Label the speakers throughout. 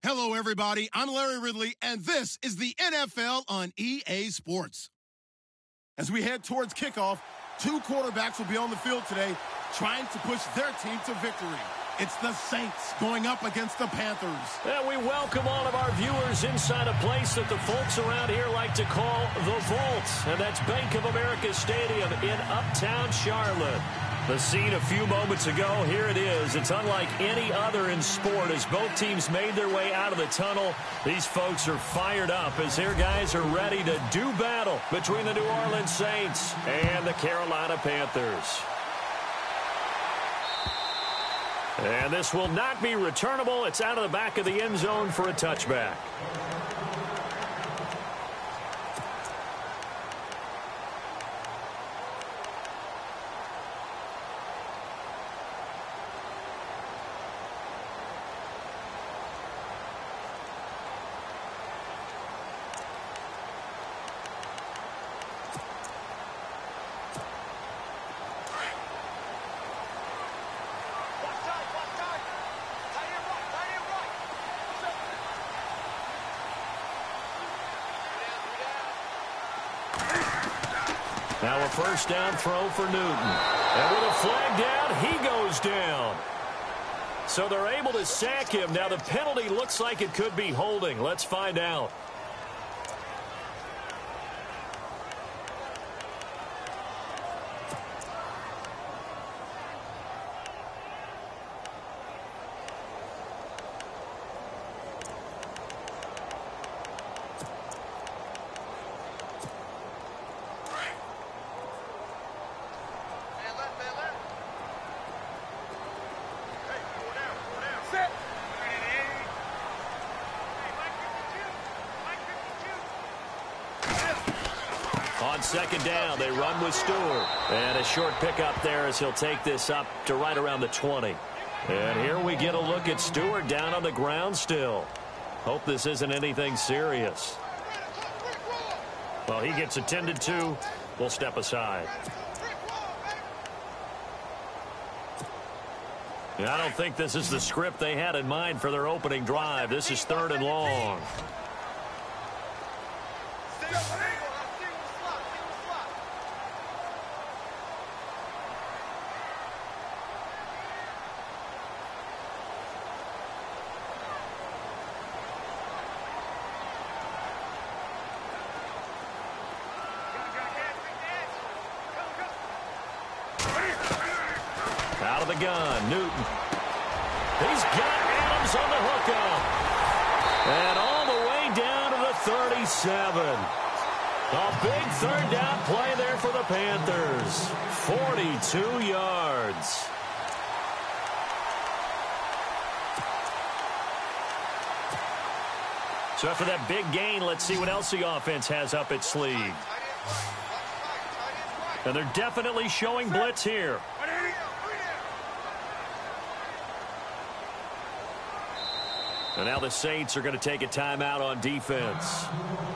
Speaker 1: Hello, everybody. I'm Larry Ridley, and this is the NFL on EA Sports. As we head towards kickoff, two quarterbacks will be on the field today trying to push their team to victory. It's the Saints going up against the Panthers.
Speaker 2: And we welcome all of our viewers inside a place that the folks around here like to call the Vault. And that's Bank of America Stadium in Uptown Charlotte. The scene a few moments ago, here it is. It's unlike any other in sport as both teams made their way out of the tunnel. These folks are fired up as their guys are ready to do battle between the New Orleans Saints and the Carolina Panthers. And this will not be returnable. It's out of the back of the end zone for a touchback. Now a first down throw for Newton. And with a flag down, he goes down. So they're able to sack him. Now the penalty looks like it could be holding. Let's find out. On second down, they run with Stewart. And a short pickup there as he'll take this up to right around the 20. And here we get a look at Stewart down on the ground still. Hope this isn't anything serious. Well, he gets attended to. We'll step aside. I don't think this is the script they had in mind for their opening drive. This is 3rd and long. Out of the gun, Newton. He's got Adams on the hookup. And all the way down to the 37. A big 3rd down play there for the Panthers. 42 yards. So after that big gain, let's see what else the offense has up its sleeve. And they're definitely showing blitz here. And now the Saints are going to take a timeout on defense.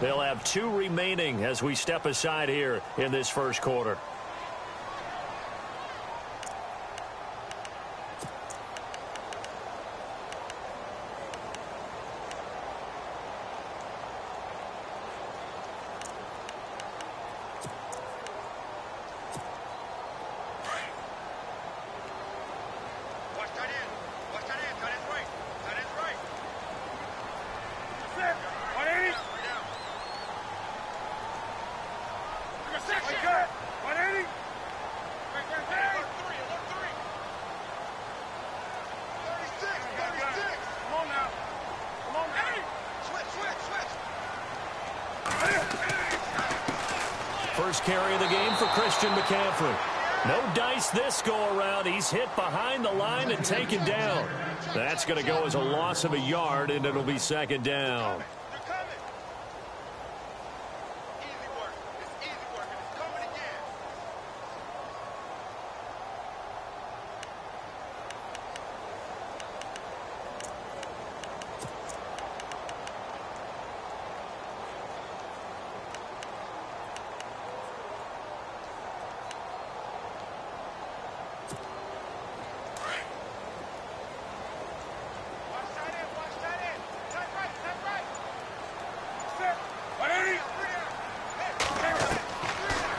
Speaker 2: They'll have 2 remaining as we step aside here in this first quarter. First carry of the game for Christian McCaffrey. No dice this go-around. He's hit behind the line and taken down. That's going to go as a loss of a yard, and it'll be 2nd down.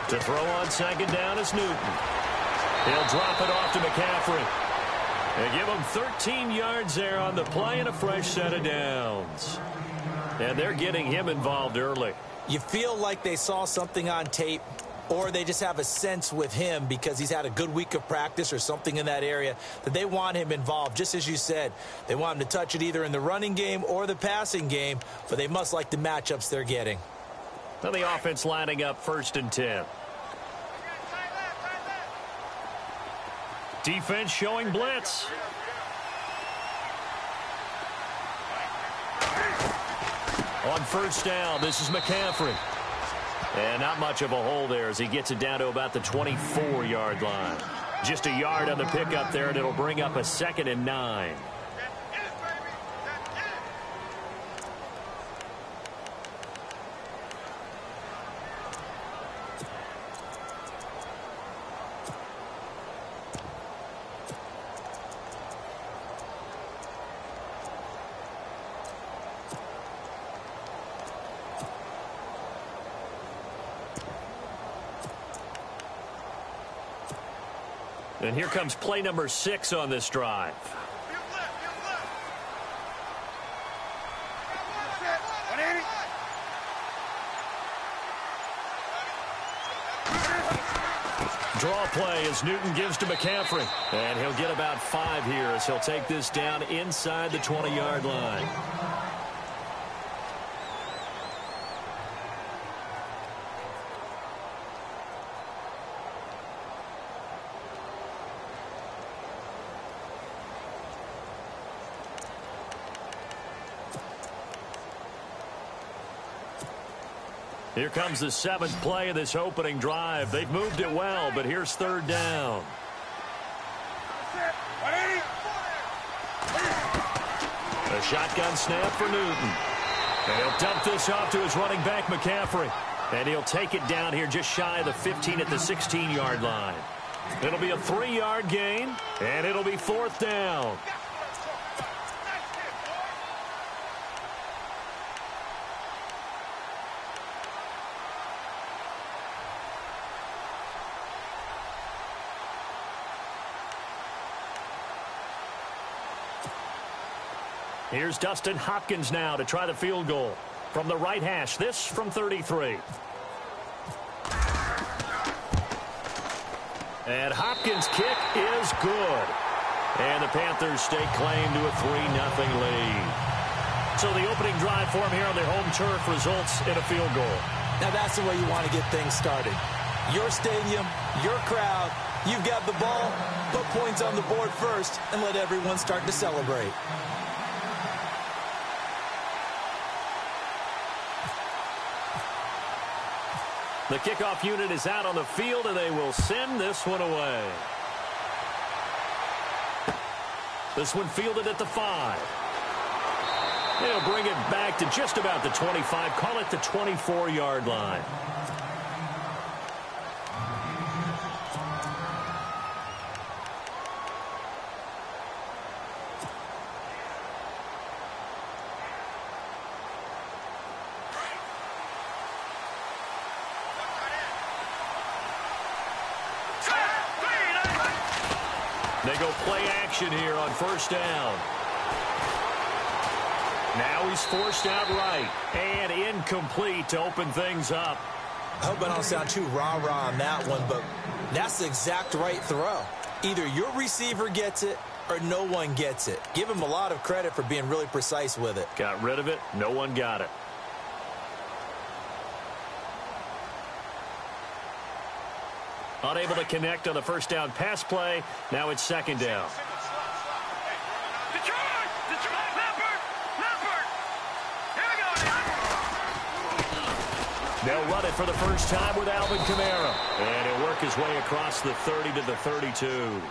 Speaker 2: To throw on second down is Newton. He'll drop it off to McCaffrey. They give him 13 yards there on the play and a fresh set of downs. And they're getting him involved early.
Speaker 3: You feel like they saw something on tape, or they just have a sense with him because he's had a good week of practice or something in that area that they want him involved. Just as you said, they want him to touch it either in the running game or the passing game, but they must like the matchups they're getting.
Speaker 2: Now the offense lining up 1st and 10. Defense showing blitz. On 1st down, this is McCaffrey. And not much of a hole there as he gets it down to about the 24-yard line. Just a yard on the pickup there, and it'll bring up a 2nd and 9. And here comes play number 6 on this drive. Draw play as Newton gives to McCaffrey. And he'll get about 5 here as he'll take this down inside the 20-yard line. Here comes the 7th play of this opening drive. They've moved it well, but here's 3rd down. A shotgun snap for Newton. And he'll dump this off to his running back, McCaffrey. And he'll take it down here just shy of the 15 at the 16-yard line. It'll be a 3-yard gain, and it'll be 4th down. Here's Dustin Hopkins now to try the field goal. From the right hash, this from 33. And Hopkins' kick is good. And the Panthers stake claim to a 3-0 lead. So the opening drive for them here on their home turf results in a field goal.
Speaker 3: Now that's the way you want to get things started. Your stadium, your crowd, you've got the ball, put points on the board first, and let everyone start to celebrate.
Speaker 2: The kickoff unit is out on the field, and they will send this one away. This one fielded at the 5. They'll bring it back to just about the 25. Call it the 24-yard line. They go play action here on 1st down. Now he's forced out right and incomplete to open things up.
Speaker 3: I hope I don't sound too rah-rah on that one, but that's the exact right throw. Either your receiver gets it or no one gets it. Give him a lot of credit for being really precise with it.
Speaker 2: Got rid of it. No one got it. Unable to connect on the 1st down pass play. Now it's 2nd down. They'll run it for the first time with Alvin Kamara. And he'll work his way across the 30 to the 32.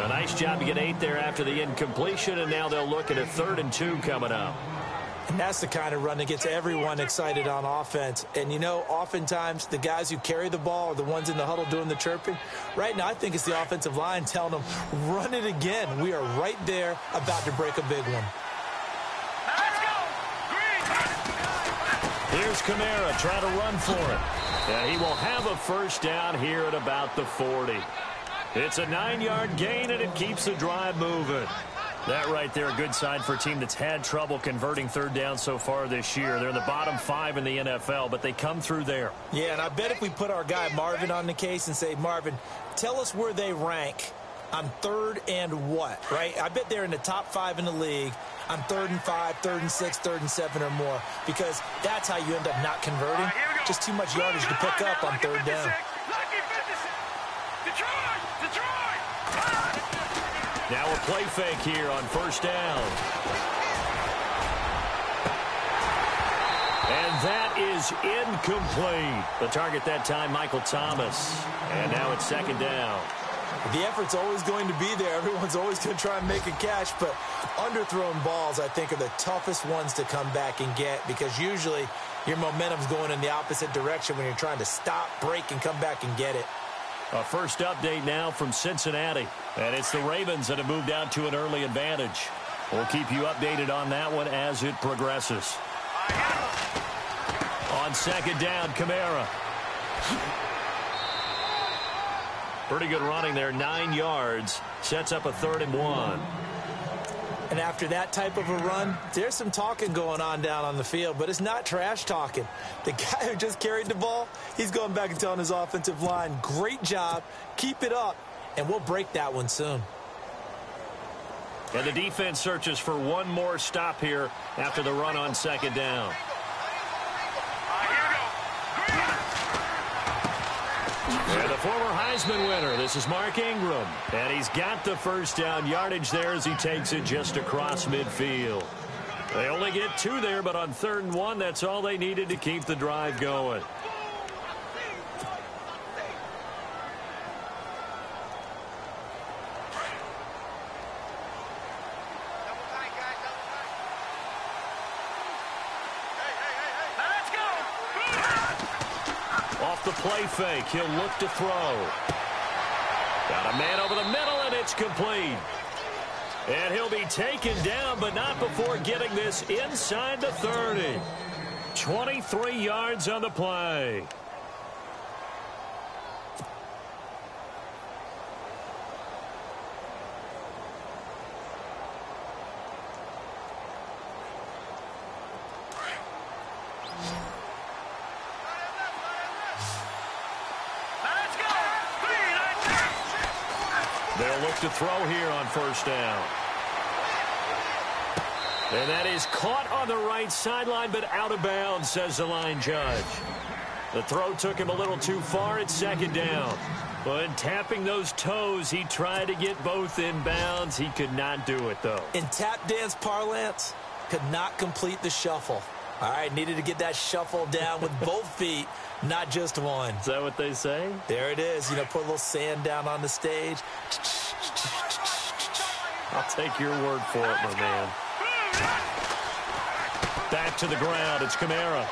Speaker 2: A nice job to get 8 there after the incompletion, and now they'll look at a 3rd and 2 coming up.
Speaker 3: And that's the kind of run that gets everyone excited on offense. And, you know, oftentimes the guys who carry the ball are the ones in the huddle doing the chirping. Right now, I think it's the offensive line telling them, run it again. We are right there about to break a big one.
Speaker 2: Here's Kamara trying to run for it. And he will have a first down here at about the 40. It's a 9-yard gain, and it keeps the drive moving. That right there, a good sign for a team that's had trouble converting third down so far this year. They're in the bottom 5 in the NFL, but they come through there.
Speaker 3: Yeah, and I bet if we put our guy Marvin on the case and say, Marvin, tell us where they rank on 3rd and what, right? I bet they're in the top 5 in the league on 3rd and 5, 3rd and 6, 3rd and 7 or more, because that's how you end up not converting. Just too much yardage to pick up on 3rd down.
Speaker 2: Now a play fake here on first down. And that is incomplete. The target that time, Michael Thomas. And now it's 2nd down.
Speaker 3: The effort's always going to be there. Everyone's always going to try and make a catch, but underthrown balls, I think, are the toughest ones to come back and get, because usually your momentum's going in the opposite direction when you're trying to stop, break, and come back and get it.
Speaker 2: A first update now from Cincinnati. And it's the Ravens that have moved out to an early advantage. We'll keep you updated on that one as it progresses. On 2nd down, Kamara. Pretty good running there, 9 yards. Sets up a 3rd and 1.
Speaker 3: And after that type of a run, there's some talking going on down on the field, but it's not trash talking. The guy who just carried the ball, he's going back and telling his offensive line, great job, keep it up, and we'll break that one soon.
Speaker 2: And the defense searches for one more stop here after the run on 2nd down. And the former Heisman winner, this is Mark Ingram. And he's got the first down yardage there as he takes it just across midfield. They only get 2 there, but on 3rd and 1, that's all they needed to keep the drive going. Off the play fake, he'll look to throw. Got a man over the middle, and it's complete. And he'll be taken down, but not before getting this inside the 30. 23 yards on the play. They'll look to throw here on first down. And that is caught on the right sideline, but out of bounds, says the line judge. The throw took him a little too far at 2nd down. But tapping those toes, he tried to get both in bounds. He could not do it, though.
Speaker 3: In tap dance parlance, could not complete the shuffle. All right, needed to get that shuffle down with both feet, not just one.
Speaker 2: Is that what they say?
Speaker 3: There it is. You know, put a little sand down on the stage.
Speaker 2: I'll take your word for it, my man. Back to the ground. It's Kamara.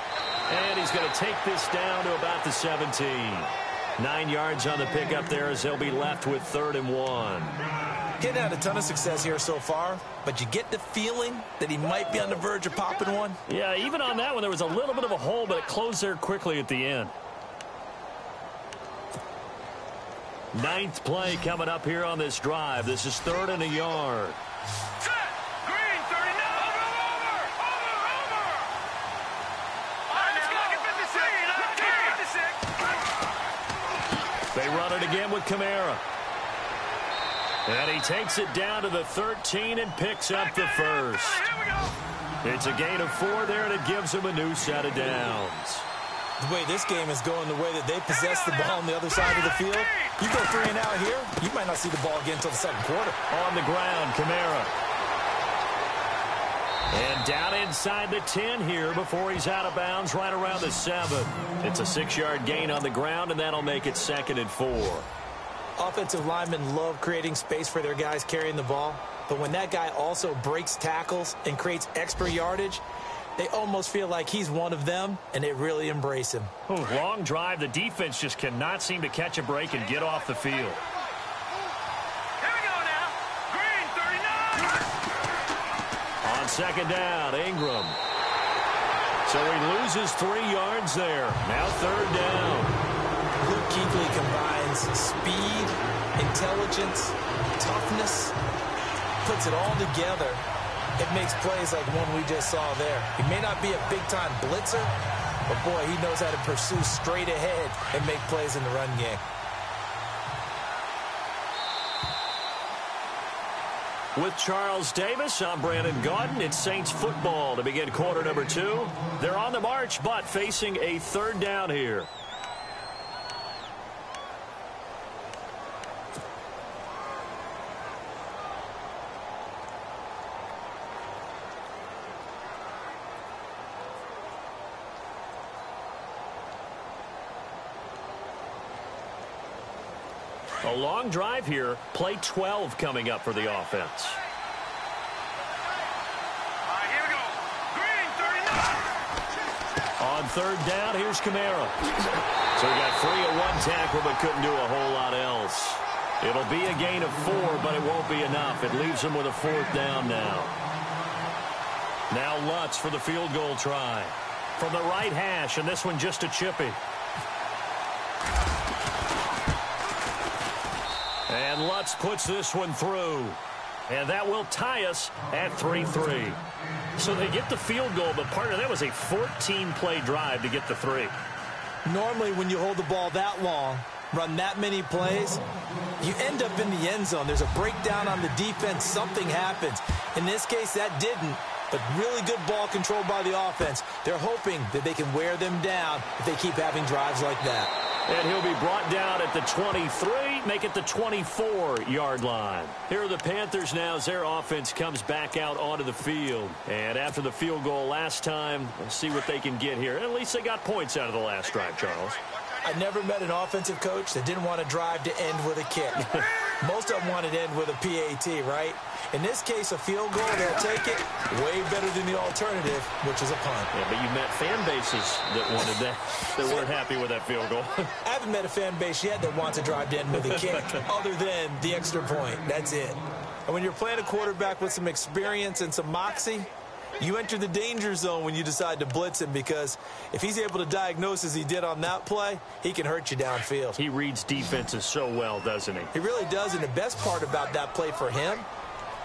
Speaker 2: And he's going to take this down to about the 17. 9 yards on the pickup there as they'll be left with 3rd and 1.
Speaker 3: Getting had a ton of success here so far, but you get the feeling that he might be on the verge of popping one.
Speaker 2: Yeah, even on that one, there was a little bit of a hole, but it closed there quickly at the end. 9th play coming up here on this drive. This is 3rd and a yard.
Speaker 4: Green, 39.
Speaker 2: They run it again with Kamara. And he takes it down to the 13 and picks up the first. It's a gain of 4 there, and it gives him a new set of downs.
Speaker 3: The way this game is going, the way that they possess the ball on the other side of the field, you go 3 and out here, you might not see the ball again until the 2nd quarter.
Speaker 2: On the ground, Kamara. And down inside the 10 here before he's out of bounds right around the 7. It's a 6-yard gain on the ground, and that'll make it 2nd and 4.
Speaker 3: Offensive linemen love creating space for their guys carrying the ball, but when that guy also breaks tackles and creates extra yardage, they almost feel like he's one of them, and they really embrace him.
Speaker 2: Long drive. The defense just cannot seem to catch a break and get off the field.
Speaker 4: Here we go now. Green, 39.
Speaker 2: On 2nd down, Ingram. So he loses 3 yards there. Now 3rd down.
Speaker 3: Luke Kuechly combines speed, intelligence, toughness, puts it all together. It makes plays like one we just saw there. He may not be a big-time blitzer, but boy, he knows how to pursue straight ahead and make plays in the run game.
Speaker 2: With Charles Davis, I'm Brandon Gaudin. It's Saints football to begin quarter number 2. They're on the march, but facing a 3rd down here. A long drive here. Play 12 coming up for the offense.
Speaker 4: Here we go. Green, 39.
Speaker 2: On 3rd down, here's Kamara. So he got free at 1 tackle, but couldn't do a whole lot else. It'll be a gain of 4, but it won't be enough. It leaves him with a 4th down now. Now Lutz for the field goal try. From the right hash, and this one just a chippy. And Lutz puts this one through. And that will tie us at 3-3. So they get the field goal, but partner, that was a 14-play drive to get the 3.
Speaker 3: Normally, when you hold the ball that long, run that many plays, you end up in the end zone. There's a breakdown on the defense. Something happens. In this case, that didn't. But really good ball control by the offense. They're hoping that they can wear them down if they keep having drives like that.
Speaker 2: And he'll be brought down at the 23, make it the 24-yard line. Here are the Panthers now as their offense comes back out onto the field. And after the field goal last time, we'll see what they can get here. At least they got points out of the last drive, Charles.
Speaker 3: I never met an offensive coach that didn't want to drive to end with a kick. Most of them wanted to end with a PAT, right? In this case, a field goal, they'll take it way better than the alternative, which is a punt.
Speaker 2: Yeah, but you met fan bases that wanted that, that weren't happy with that field goal.
Speaker 3: I haven't met a fan base yet that wants to drive to end with a kick, other than the extra point. That's it. And when you're playing a quarterback with some experience and some moxie, you enter the danger zone when you decide to blitz him, because if he's able to diagnose as he did on that play, he can hurt you downfield.
Speaker 2: He reads defenses so well, doesn't he?
Speaker 3: He really does, and the best part about that play for him,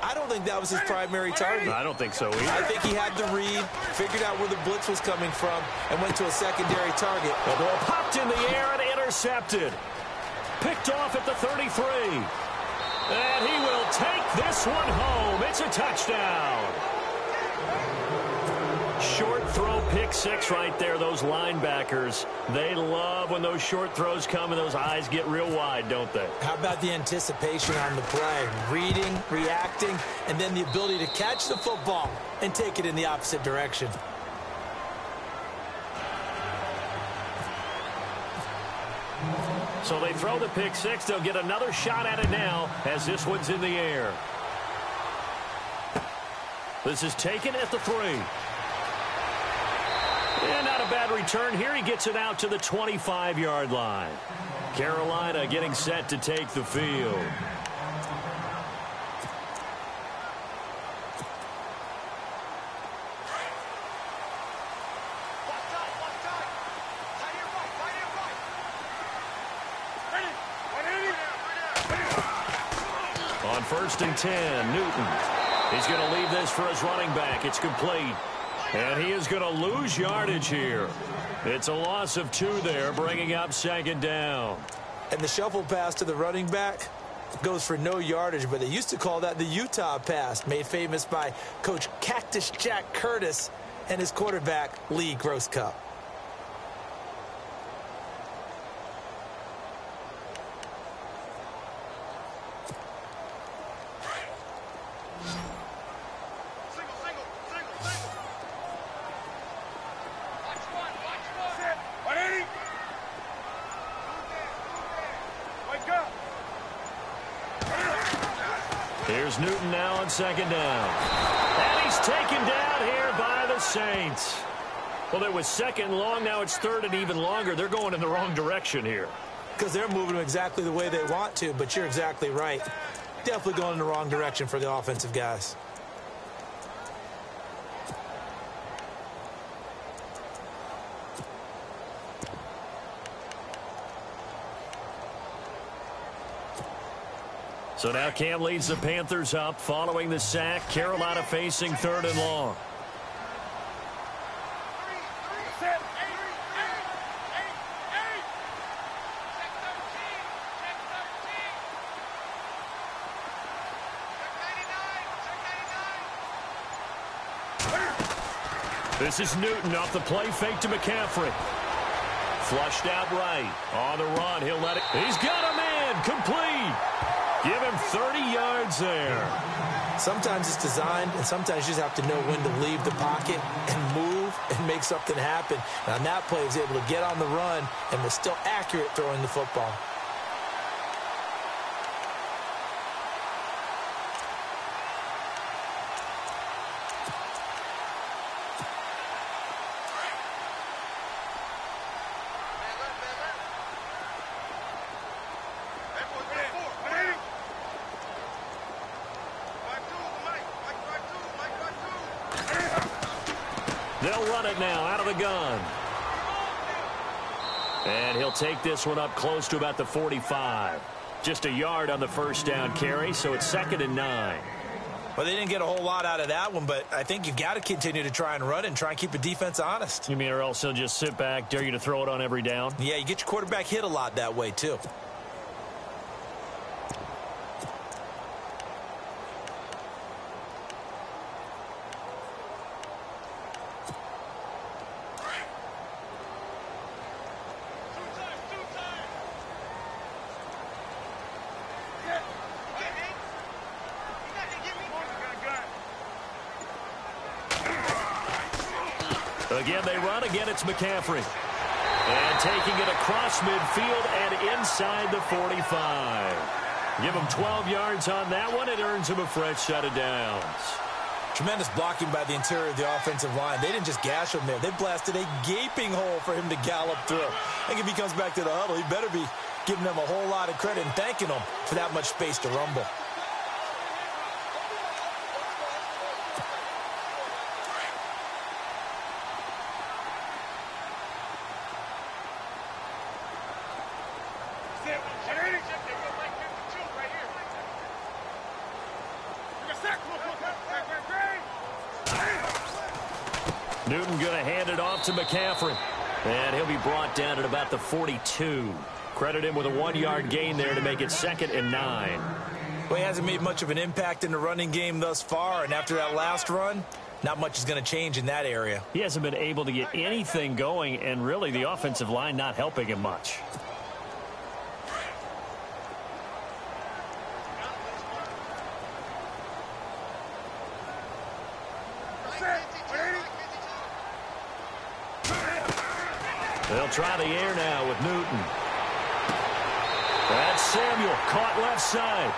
Speaker 3: I don't think that was his primary target.
Speaker 2: I don't think so either.
Speaker 3: I think he had the read, figured out where the blitz was coming from, and went to a secondary target.
Speaker 2: The ball popped in the air and intercepted. Picked off at the 33. And he will take this one home. It's a touchdown. Short throw, pick 6 right there. Those linebackers, they love when those short throws come and those eyes get real wide, don't they?
Speaker 3: How about the anticipation on the play? Reading, reacting, and then the ability to catch the football and take it in the opposite direction.
Speaker 2: So they throw the pick 6. They'll get another shot at it now as this one's in the air. This is taken at the 3. And not a bad return here. He gets it out to the 25-yard line. Carolina getting set to take the field. On 1st and 10, Newton. He's going to leave this for his running back. It's complete. And he is going to lose yardage here. It's a loss of 2 there, bringing up 2nd down.
Speaker 3: And the shuffle pass to the running back goes for no yardage, but they used to call that the Utah pass, made famous by Coach Cactus Jack Curtis and his quarterback, Lee Grosscup.
Speaker 2: Here's Newton now on 2nd down. And he's taken down here by the Saints. Well, it was 2nd long. Now it's 3rd and even longer. They're going in the wrong direction here.
Speaker 3: Because they're moving exactly the way they want to, but you're exactly right. Definitely going in the wrong direction for the offensive guys.
Speaker 2: So now Cam leads the Panthers up following the sack. Carolina facing 3rd and long. This is Newton off the play fake to McCaffrey. Flushed out right. On the run, he'll let it. He's got a man. Complete. Give him 30 yards there.
Speaker 3: Sometimes it's designed, and sometimes you just have to know when to leave the pocket and move and make something happen. Now, on that play, he was able to get on the run and was still accurate throwing the football.
Speaker 2: They'll run it now out of the gun. And he'll take this one up close to about the 45. Just a yard on the first down carry, so it's 2nd and 9.
Speaker 3: Well, they didn't get a whole lot out of that one, but I think you've got to continue to try and run and try and keep the defense honest.
Speaker 2: You mean or else he'll just sit back, dare you to throw it on every down?
Speaker 3: Yeah, you get your quarterback hit a lot that way, too.
Speaker 2: Again, they run. Again, it's McCaffrey. And taking it across midfield and inside the 45. Give him 12 yards on that one. It earns him a fresh set of downs.
Speaker 3: Tremendous blocking by the interior of the offensive line. They didn't just gash him there. They blasted a gaping hole for him to gallop through. I think if he comes back to the huddle, he better be giving them a whole lot of credit and thanking them for that much space to rumble.
Speaker 2: Newton going to hand it off to McCaffrey. And he'll be brought down at about the 42. Credit him with a 1-yard gain there to make it 2nd and 9.
Speaker 3: Well, he hasn't made much of an impact in the running game thus far, and after that last run, not much is going to change in that area.
Speaker 2: He hasn't been able to get anything going, and really the offensive line not helping him much. They'll try the air now with Newton. That's Samuel, caught left side.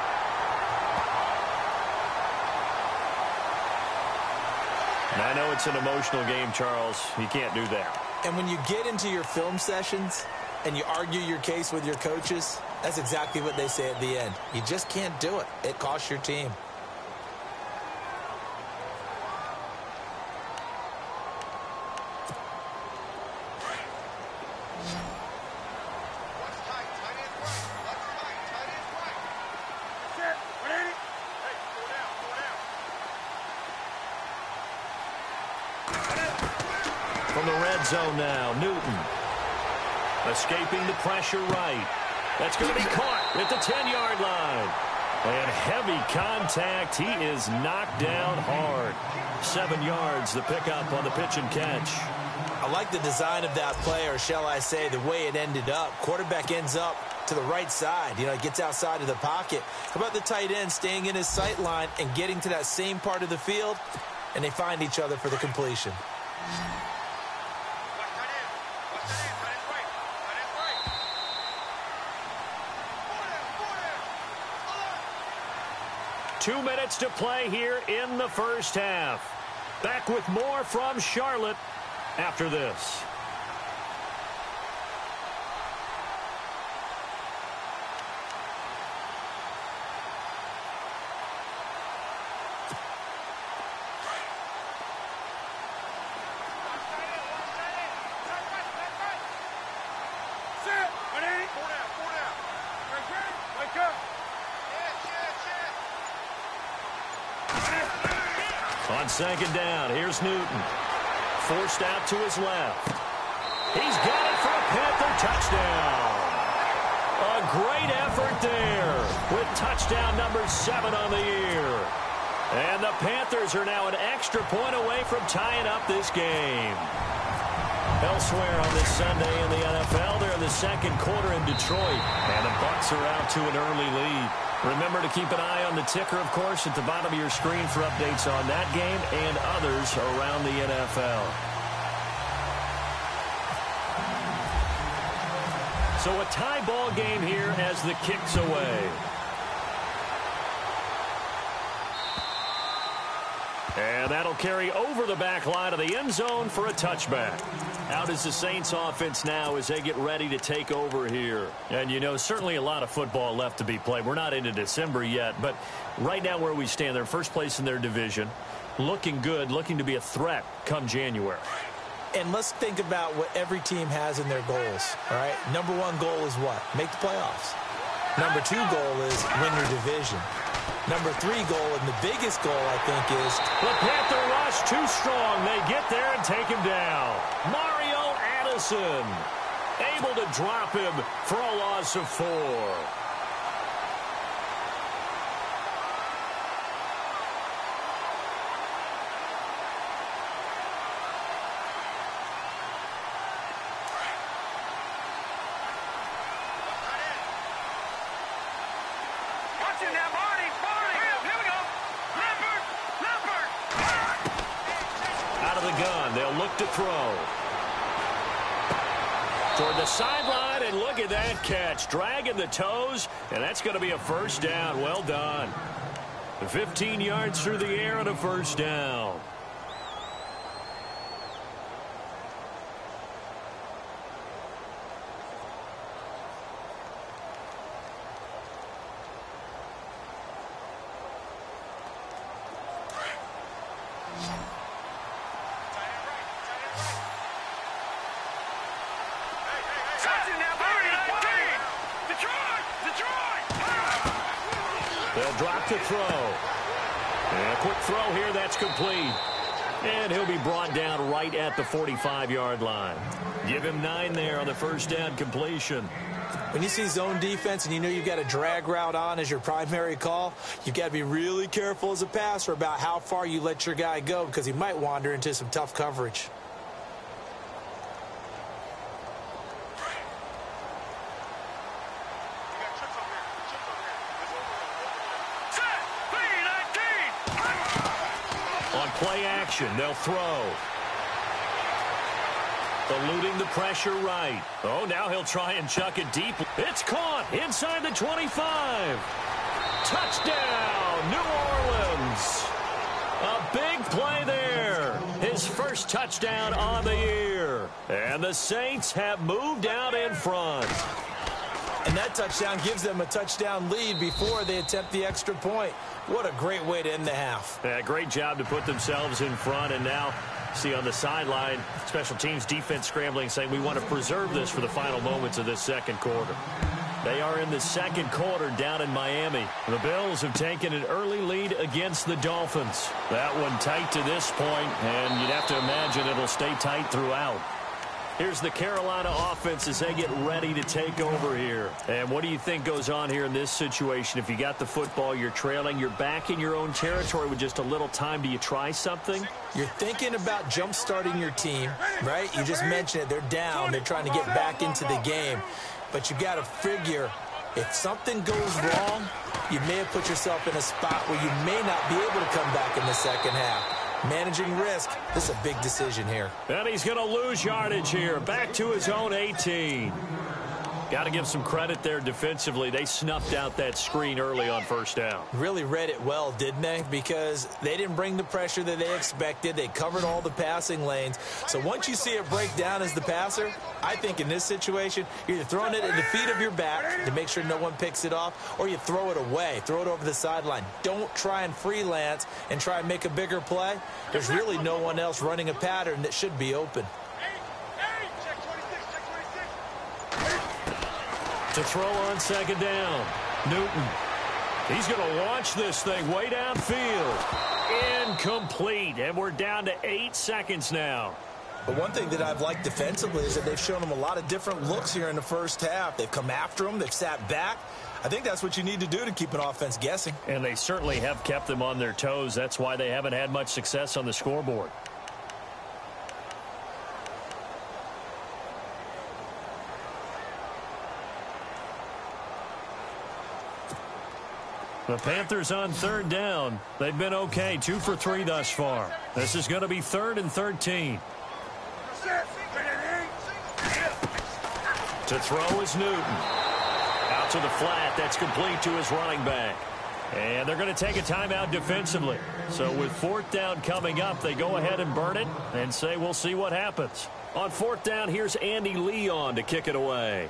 Speaker 2: And I know it's an emotional game, Charles. You can't do that.
Speaker 3: And when you get into your film sessions and you argue your case with your coaches, that's exactly what they say at the end. You just can't do it. It costs your team.
Speaker 2: From the red zone now, Newton. Escaping the pressure right. That's going to be caught at the 10-yard line. And heavy contact. He is knocked down hard. 7 yards, the pickup on the pitch and catch.
Speaker 3: I like the design of that play, or shall I say the way it ended up. Quarterback ends up to the right side. You know, it gets outside of the pocket. How about the tight end staying in his sight line and getting to that same part of the field? And they find each other for the completion.
Speaker 2: 2 minutes to play here in the first half. Back with more from Charlotte after this. On second down, here's Newton. Forced out to his left. He's got it for a Panther touchdown. A great effort there with touchdown number 7 on the year. And the Panthers are now an extra point away from tying up this game. Elsewhere on this Sunday in the NFL, they're in the second quarter in Detroit. And the Bucs are out to an early lead. Remember to keep an eye on the ticker, of course, at the bottom of your screen for updates on that game and others around the NFL. So a tie ball game here as the kick's away. And that'll carry over the back line of the end zone for a touchback. Out is the Saints offense now as they get ready to take over here. And, you know, certainly a lot of football left to be played. We're not into December yet, but right now where we stand, they're first place in their division. Looking good, looking to be a threat come January.
Speaker 3: And let's think about what every team has in their goals, all right? Number 1 goal is what? Make the playoffs. Number 2 goal is win your division. Number 3 goal, and the biggest goal, I think, is...
Speaker 2: The Panther rush too strong. They get there and take him down. Mario Addison able to drop him for a loss of 4. To throw. Toward the sideline, and look at that catch. Dragging the toes, and that's going to be a first down. Well done. 15 yards through the air and a first down. They'll drop to throw. And a quick throw here, that's complete. And he'll be brought down right at the 45-yard line. Give him 9 there on the first down completion.
Speaker 3: When you see zone defense and you know you've got a drag route on as your primary call, you've got to be really careful as a passer about how far you let your guy go because he might wander into some tough coverage.
Speaker 2: Play action, they'll throw. Eluding the pressure right. Oh, now he'll try and chuck it deep. It's caught inside the 25. Touchdown, New Orleans. A big play there. His first touchdown on the year. And the Saints have moved out in front.
Speaker 3: And that touchdown gives them a touchdown lead before they attempt the extra point. What a great way to end the half.
Speaker 2: Yeah, great job to put themselves in front. And now, see on the sideline, special teams defense scrambling, saying we want to preserve this for the final moments of this second quarter. They are in the second quarter down in Miami. The Bills have taken an early lead against the Dolphins. That one tight to this point, and you'd have to imagine it'll stay tight throughout. Here's the Carolina offense as they get ready to take over here. And what do you think goes on here in this situation? If you got the football, you're trailing, you're back in your own territory with just a little time. Do you try something?
Speaker 3: You're thinking about jump-starting your team, right? You just mentioned it. They're down. They're trying to get back into the game. But you got to figure if something goes wrong, you may have put yourself in a spot where you may not be able to come back in the second half. Managing risk, this is a big decision here.
Speaker 2: And he's going to lose yardage here. Back to his own 18. Got to give some credit there defensively. They snuffed out that screen early on first down.
Speaker 3: Really read it well, didn't they? Because they didn't bring the pressure that they expected. They covered all the passing lanes. So once you see it break down as the passer, I think in this situation, you're either throwing it at the feet of your back to make sure no one picks it off, or you throw it away, throw it over the sideline. Don't try and freelance and try and make a bigger play. There's really no one else running a pattern that should be open.
Speaker 2: To throw on second down, Newton. He's going to launch this thing way downfield. Incomplete, and we're down to 8 seconds now.
Speaker 3: But one thing that I've liked defensively is that they've shown him a lot of different looks here in the first half. They've come after him. They've sat back. I think that's what you need to do to keep an offense guessing.
Speaker 2: And they certainly have kept them on their toes. That's why they haven't had much success on the scoreboard. The Panthers on third down. They've been okay, 2 for 3 thus far. This is going to be 3rd and 13. To throw is Newton. Out to the flat. That's complete to his running back. And they're going to take a timeout defensively. So with 4th down coming up, they go ahead and burn it and say we'll see what happens. On 4th down, here's Andy Leon to kick it away.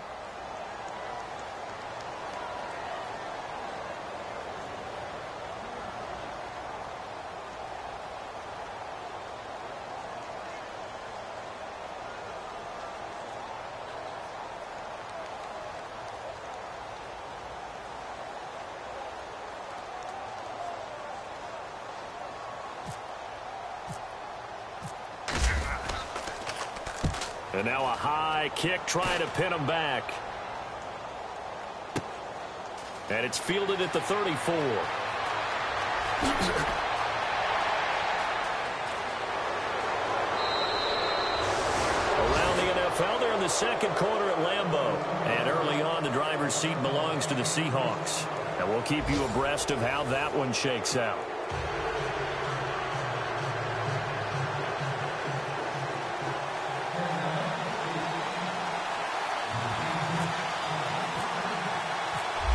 Speaker 2: And now a high kick trying to pin him back. And it's fielded at the 34. Around the NFL, they're in the second quarter at Lambeau. And early on, the driver's seat belongs to the Seahawks. And we'll keep you abreast of how that one shakes out.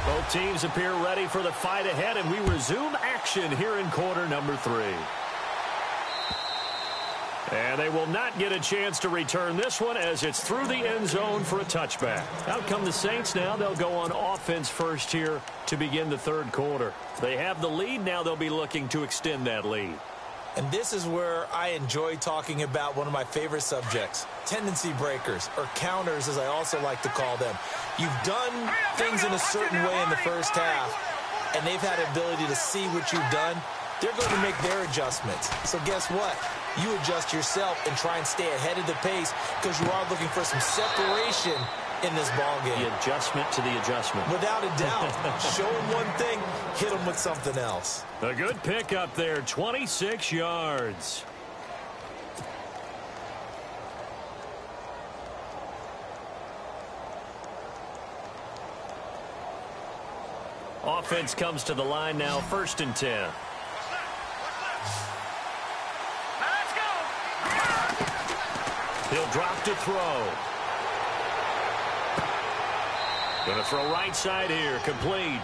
Speaker 2: Both teams appear ready for the fight ahead, and we resume action here in quarter number 3. And they will not get a chance to return this one as it's through the end zone for a touchback. Out come the Saints now. They'll go on offense first here to begin the third quarter. They have the lead. Now they'll be looking to extend that lead.
Speaker 3: And this is where I enjoy talking about one of my favorite subjects, tendency breakers, or counters as I also like to call them. You've done things in a certain way in the first half, and they've had the ability to see what you've done. They're going to make their adjustments. So guess what? You adjust yourself and try and stay ahead of the pace because you are looking for some separation in this ball game.
Speaker 2: The adjustment to the adjustment.
Speaker 3: Without a doubt. Show them one thing, hit them with something else.
Speaker 2: A good pick up there, 26 yards. Offense comes to the line now, 1st and 10.
Speaker 4: Let's go.
Speaker 2: He'll drop to throw. Going to throw right side here, complete.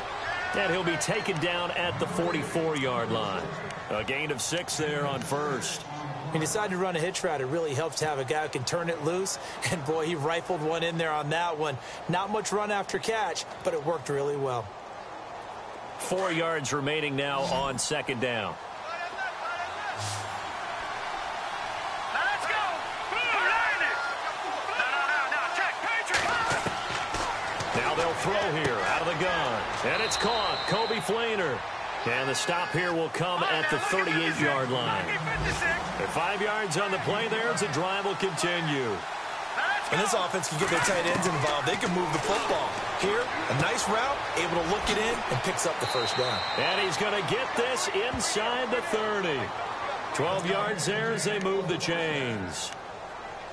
Speaker 2: And he'll be taken down at the 44-yard line. A gain of 6 there on 1st.
Speaker 3: He decided to run a hitch route. It really helps to have a guy who can turn it loose. And, boy, he rifled one in there on that one. Not much run after catch, but it worked really well.
Speaker 2: 4 yards remaining now on 2nd down.
Speaker 4: Let's go. No, check, Patriot.
Speaker 2: Now they'll throw here out of the gun. And it's caught. Coby Fleener. And the stop here will come at the 38-yard line. At 5 yards on the play there as the drive will continue.
Speaker 3: And this offense can get their tight ends involved. They can move the football. Here, a nice route, able to look it in, and picks up the first down.
Speaker 2: And he's going to get this inside the 30. 12 yards there as they move the chains.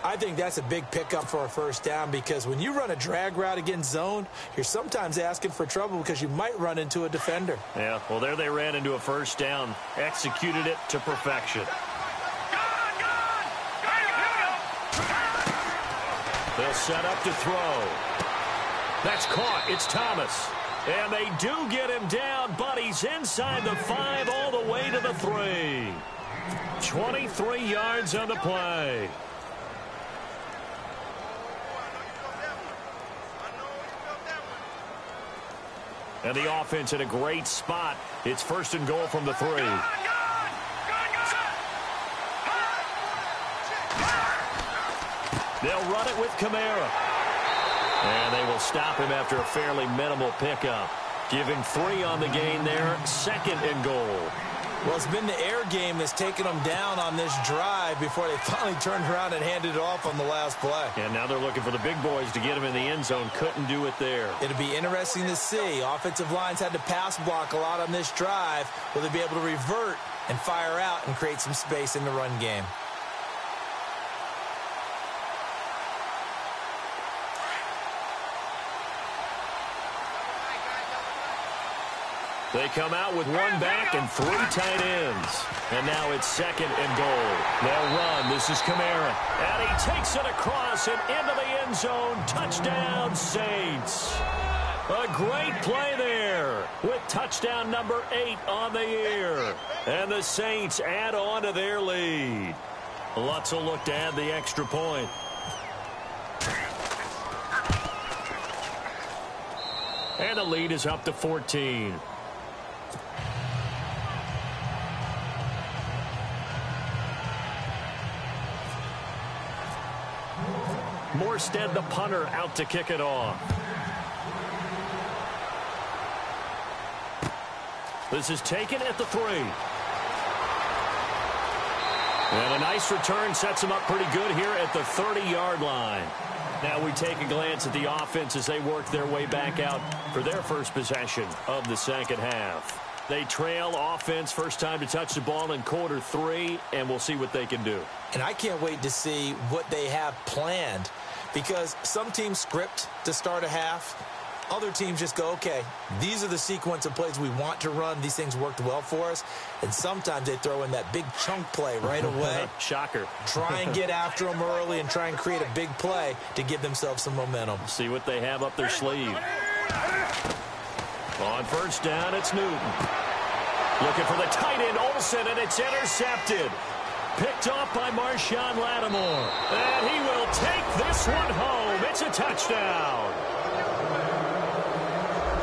Speaker 3: I think that's a big pickup for a first down because when you run a drag route against zone, you're sometimes asking for trouble because you might run into a defender.
Speaker 2: Yeah, well, there they ran into a first down. Executed it to perfection. They'll set up to throw. That's caught. It's Thomas. And they do get him down, but he's inside the 5 all the way to the 3. 23 yards on the play. And the offense in a great spot. It's 1st and goal from the 3. They'll run it with Kamara. And they will stop him after a fairly minimal pickup. Giving 3 on the gain there, 2nd and goal.
Speaker 3: Well, it's been the air game that's taken them down on this drive before they finally turned around and handed it off on the last play.
Speaker 2: And now they're looking for the big boys to get them in the end zone. Couldn't do it there.
Speaker 3: It'll be interesting to see. Offensive lines had to pass block a lot on this drive. Will they be able to revert and fire out and create some space in the run game?
Speaker 2: They come out with 1 back and 3 tight ends. And now it's 2nd and goal. They'll run. This is Kamara. And he takes it across and into the end zone. Touchdown, Saints. A great play there with touchdown number 8 on the year. And the Saints add on to their lead. Lutz will look to add the extra point. And the lead is up to 14. Morstead, the punter, out to kick it off. This is taken at the 3. And a nice return sets him up pretty good here at the 30-yard line. Now we take a glance at the offense as they work their way back out for their first possession of the second half. They trail offense, first time to touch the ball in quarter 3, and we'll see what they can do.
Speaker 3: And I can't wait to see what they have planned, because some teams script to start a half. Other teams just go, okay, these are the sequence of plays we want to run. These things worked well for us. And sometimes they throw in that big chunk play right away.
Speaker 2: Shocker.
Speaker 3: Try and get after them early and try and create a big play to give themselves some momentum.
Speaker 2: See what they have up their sleeve. On first down, it's Newton. Looking for the tight end, Olsen, and it's intercepted. Picked off by Marshawn Lattimore. And he will take this one home. It's a touchdown.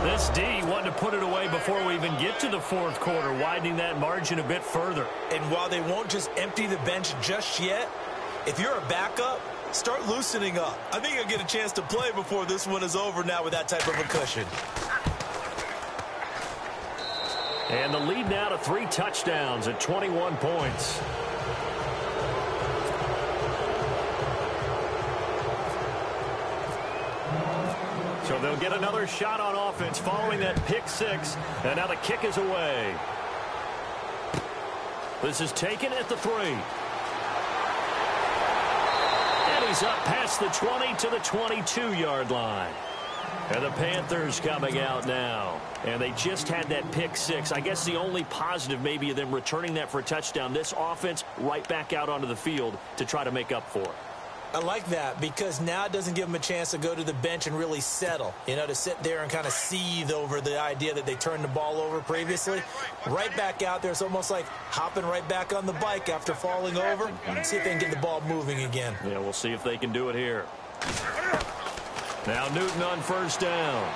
Speaker 2: This D wanted to put it away before we even get to the fourth quarter, widening that margin a bit further.
Speaker 3: And while they won't just empty the bench just yet, if you're a backup, start loosening up. I think you'll get a chance to play before this one is over now with that type of a cushion.
Speaker 2: And the lead now to 3 touchdowns at 21 points. So they'll get another shot on offense following that pick 6. And now the kick is away. This is taken at the 3. And he's up past the 20 to the 22-yard line. And the Panthers coming out now. And they just had that pick 6. I guess the only positive maybe of them returning that for a touchdown. This offense right back out onto the field to try to make up for it.
Speaker 3: I like that because now it doesn't give them a chance to go to the bench and really settle, to sit there and kind of seethe over the idea that they turned the ball over previously. Right back out there, it's almost like hopping right back on the bike after falling over and see if they can get the ball moving again.
Speaker 2: Yeah, we'll see if they can do it here. Now Newton on first down.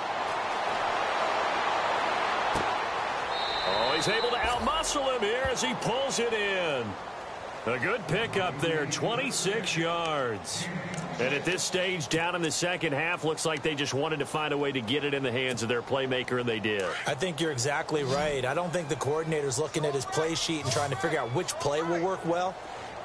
Speaker 2: Oh, he's able to outmuscle him here as he pulls it in. A good pickup there, 26 yards. And at this stage, down in the second half, looks like they just wanted to find a way to get it in the hands of their playmaker, and they did.
Speaker 3: I think you're exactly right. I don't think the coordinator's looking at his play sheet and trying to figure out which play will work well.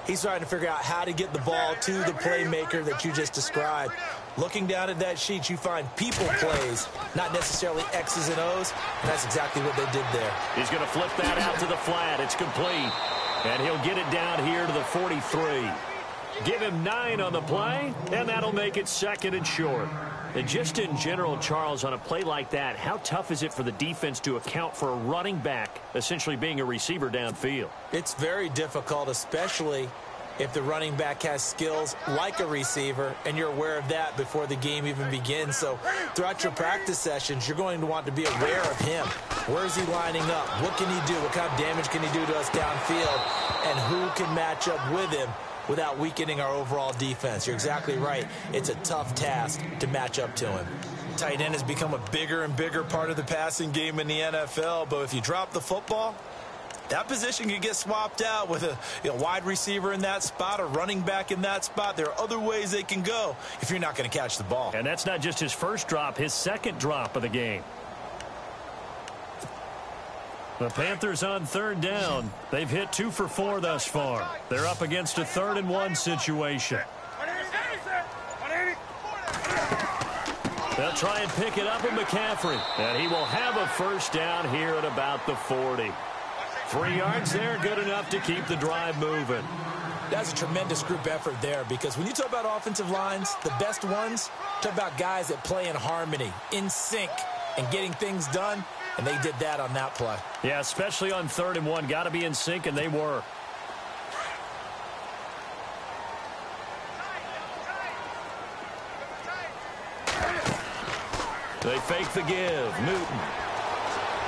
Speaker 3: He's trying to figure out how to get the ball to the playmaker that you just described. Looking down at that sheet, you find people plays, not necessarily X's and O's, and that's exactly what they did there.
Speaker 2: He's going to flip that out to the flat. It's complete. And he'll get it down here to the 43. Give him 9 on the play, and that'll make it 2nd and short. And just in general, Charles, on a play like that, how tough is it for the defense to account for a running back essentially being a receiver downfield?
Speaker 3: It's very difficult, especially if the running back has skills like a receiver, and you're aware of that before the game even begins. So throughout your practice sessions, you're going to want to be aware of him. Where is he lining up? What can he do? What kind of damage can he do to us downfield? And who can match up with him without weakening our overall defense? You're exactly right. It's a tough task to match up to him. Tight end has become a bigger and bigger part of the passing game in the NFL, but if you drop the football, that position can get swapped out with a wide receiver in that spot, a running back in that spot. There are other ways they can go if you're not going to catch the ball.
Speaker 2: And that's not just his first drop, his second drop of the game. The Panthers on third down. They've hit 2 for 4 thus far. They're up against a 3rd-and-1 situation. They'll try and pick it up with McCaffrey. And he will have a first down here at about the 40. 3 yards there, good enough to keep the drive moving.
Speaker 3: That's a tremendous group effort there, because when you talk about offensive lines, the best ones, talk about guys that play in harmony, in sync, and getting things done, and they did that on that play.
Speaker 2: Yeah, especially on 3rd and 1. Got to be in sync, and they were. They fake the give. Newton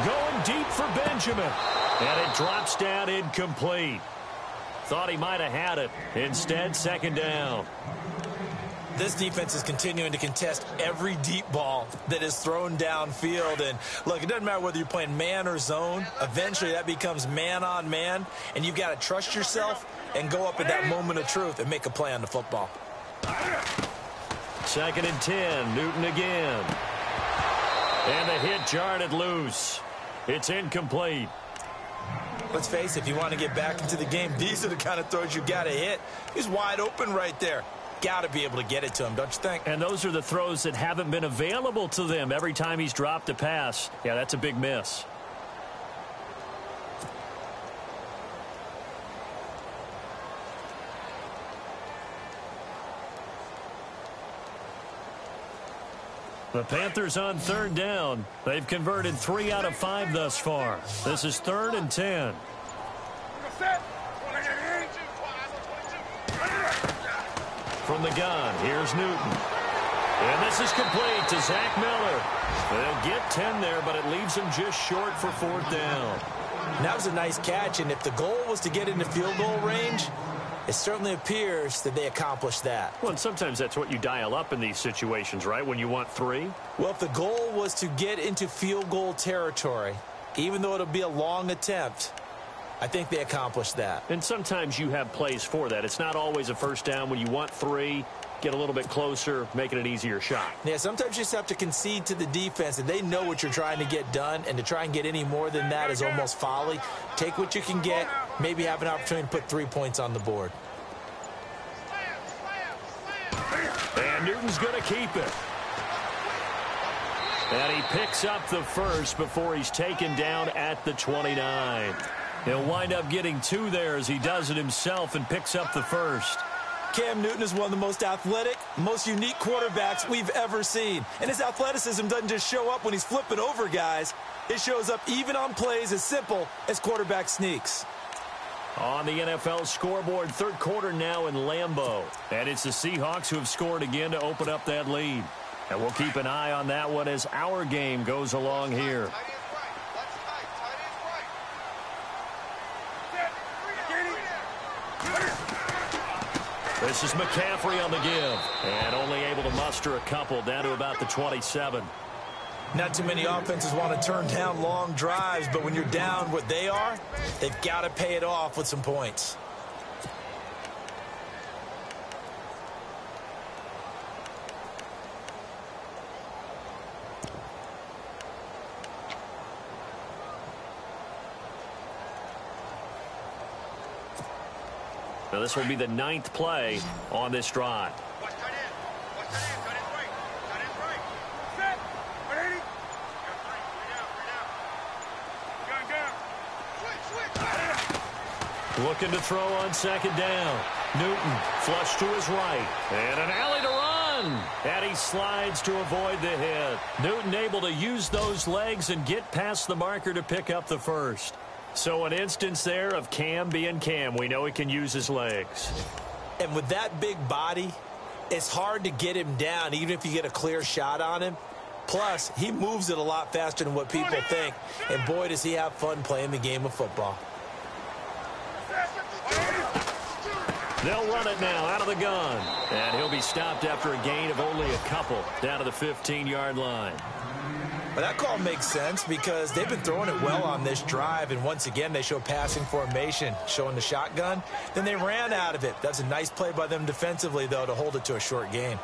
Speaker 2: going deep for Benjamin. And it drops down incomplete. Thought he might have had it. Instead, 2nd down.
Speaker 3: This defense is continuing to contest every deep ball that is thrown downfield. And, look, it doesn't matter whether you're playing man or zone. Eventually, that becomes man-on-man. And you've got to trust yourself and go up at that moment of truth and make a play on the football.
Speaker 2: 2nd and 10. Newton again. And the hit jarred it loose. It's incomplete.
Speaker 3: Let's face it, if you want to get back into the game, these are the kind of throws you got to hit. He's wide open right there. Got to be able to get it to him, don't you think?
Speaker 2: And those are the throws that haven't been available to them every time he's dropped a pass. Yeah, that's a big miss. The Panthers on 3rd down. They've converted 3 out of 5 thus far. This is 3rd and 10. From the gun, here's Newton. And this is complete to Zach Miller. They'll get 10 there, but it leaves him just short for 4th down.
Speaker 3: And that was a nice catch, and if the goal was to get into field goal range, it certainly appears that they accomplished that.
Speaker 2: Well, and sometimes that's what you dial up in these situations, right, when you want 3?
Speaker 3: Well, if the goal was to get into field goal territory, even though it'll be a long attempt, I think they accomplished that.
Speaker 2: And sometimes you have plays for that. It's not always a first down. When you want 3, get a little bit closer, make it an easier shot.
Speaker 3: Yeah, sometimes you just have to concede to the defense, and they know what you're trying to get done, and to try and get any more than that is almost folly. Take what you can get, maybe have an opportunity to put 3 points on the board.
Speaker 2: And Newton's going to keep it. And he picks up the first before he's taken down at the 29. He'll wind up getting 2 there as he does it himself and picks up the first.
Speaker 3: Cam Newton is one of the most athletic, most unique quarterbacks we've ever seen. And his athleticism doesn't just show up when he's flipping over guys. It shows up even on plays as simple as quarterback sneaks.
Speaker 2: On the NFL scoreboard, 3rd quarter now in Lambeau. And it's the Seahawks who have scored again to open up that lead. And we'll keep an eye on that one as our game goes along here. This is McCaffrey on the give. And only able to muster a couple down to about the 27.
Speaker 3: Not too many offenses want to turn down long drives, but when you're down what they are, they've got to pay it off with some points.
Speaker 2: Now this will be the 9th play on this drive. Looking to throw on 2nd down. Newton flush to his right. And an alley to run. And he slides to avoid the hit. Newton able to use those legs and get past the marker to pick up the first. So an instance there of Cam being Cam. We know he can use his legs.
Speaker 3: And with that big body, it's hard to get him down even if you get a clear shot on him. Plus, he moves it a lot faster than what people think. And boy, does he have fun playing the game of football.
Speaker 2: They'll run it now out of the gun. And he'll be stopped after a gain of only a couple down to the 15-yard line.
Speaker 3: But that call makes sense because they've been throwing it well on this drive. And once again, they show passing formation, showing the shotgun. Then they ran out of it. That's a nice play by them defensively, though, to hold it to a short gain.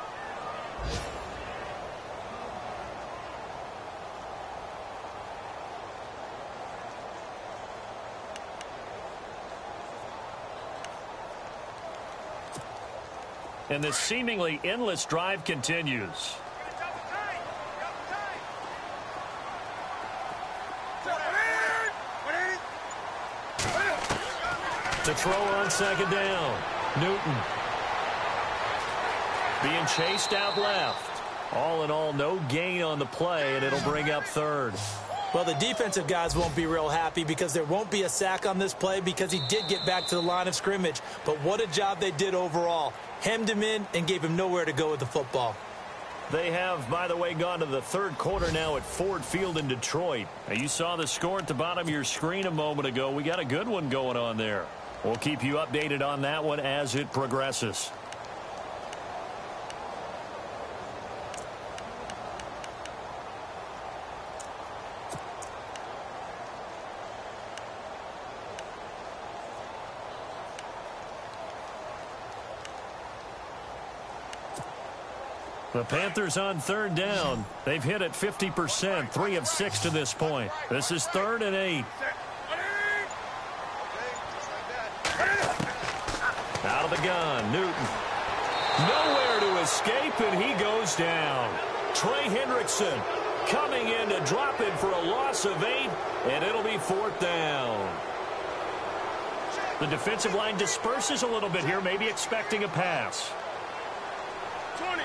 Speaker 2: And this seemingly endless drive continues. To throw on second down. Newton. Being chased out left. All in all, no gain on the play, and it'll bring up third.
Speaker 3: Well, the defensive guys won't be real happy because there won't be a sack on this play because he did get back to the line of scrimmage. But what a job they did overall. Hemmed him in and gave him nowhere to go with the football.
Speaker 2: They have, by the way, gone to the third quarter now at Ford Field in Detroit. Now, you saw the score at the bottom of your screen a moment ago. We got a good one going on there. We'll keep you updated on that one as it progresses. The Panthers on third down. They've hit it 50%, 3 of 6 to this point. This is 3rd and 8. Out of the gun, Newton. Nowhere to escape, and he goes down. Trey Hendrickson coming in to drop it for a loss of 8, and it'll be 4th down. The defensive line disperses a little bit here, maybe expecting a pass.
Speaker 4: 20.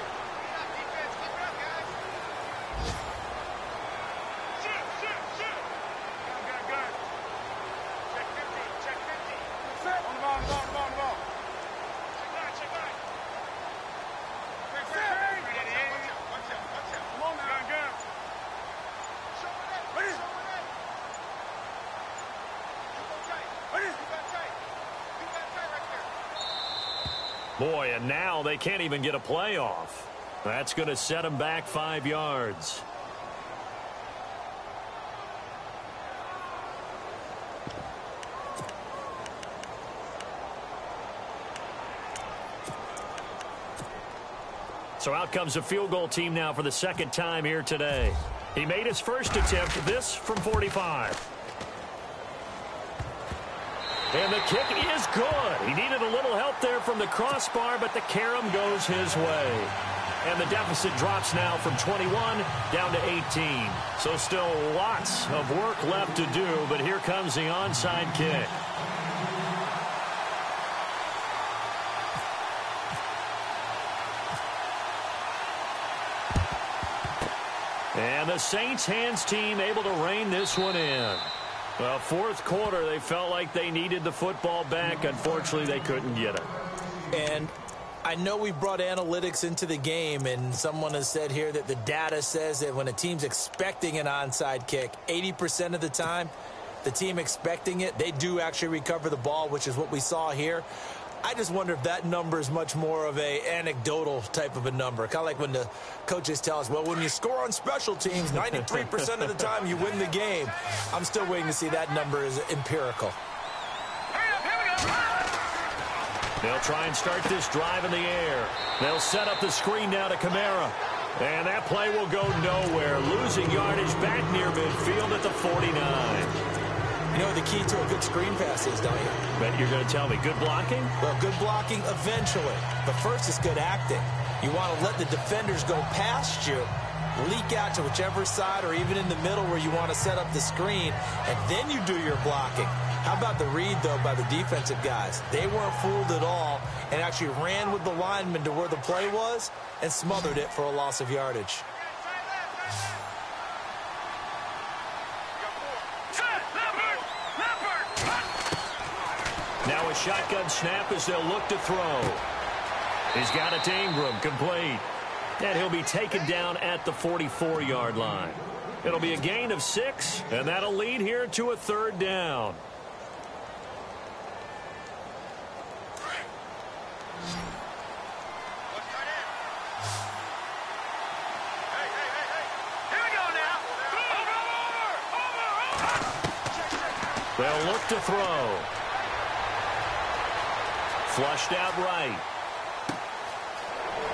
Speaker 2: Boy, and now they can't even get a play off. That's going to set them back 5 yards. So out comes a field goal team now for the second time here today. He made his first attempt, this from 45. And the kick is good. He needed a little help there from the crossbar, but the carom goes his way. And the deficit drops now from 21 down to 18. So still lots of work left to do, but here comes the onside kick. And the Saints hands team able to rein this one in. Well, 4th quarter, they felt like they needed the football back. Unfortunately, they couldn't get it.
Speaker 3: And I know we brought analytics into the game, and someone has said here that the data says that when a team's expecting an onside kick, 80% of the time, the team expecting it, they do actually recover the ball, which is what we saw here. I just wonder if that number is much more of a anecdotal type of a number. Kind of like when the coaches tell us, well, when you score on special teams, 93% of the time you win the game. I'm still waiting to see that number is empirical.
Speaker 2: They'll try and start this drive in the air. They'll set up the screen now to Kamara. And that play will go nowhere. Losing yardage back near midfield at the 49.
Speaker 3: You know what the key to a good screen pass is, don't you?
Speaker 2: But you're going to tell me, good blocking?
Speaker 3: Well, good blocking eventually. But first is good acting. You want to let the defenders go past you, leak out to whichever side or even in the middle where you want to set up the screen, and then you do your blocking. How about the read, though, by the defensive guys? They weren't fooled at all and actually ran with the lineman to where the play was and smothered it for a loss of yardage.
Speaker 2: Now a shotgun snap as they'll look to throw. He's got it to Ingram, complete. And he'll be taken down at the 44-yard line. It'll be a gain of 6, and that'll lead here to a 3rd down. They'll look to throw. Flushed out right.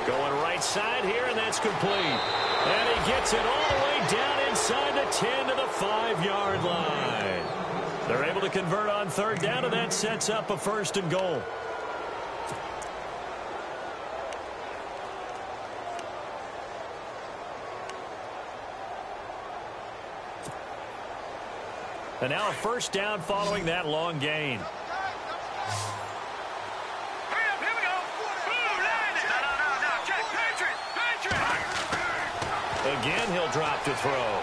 Speaker 2: Going right side here, and that's complete. And he gets it all the way down inside the 10 to the 5-yard line. They're able to convert on 3rd down, and that sets up a 1st and goal. And now a first down following that long gain. Again, he'll drop to throw.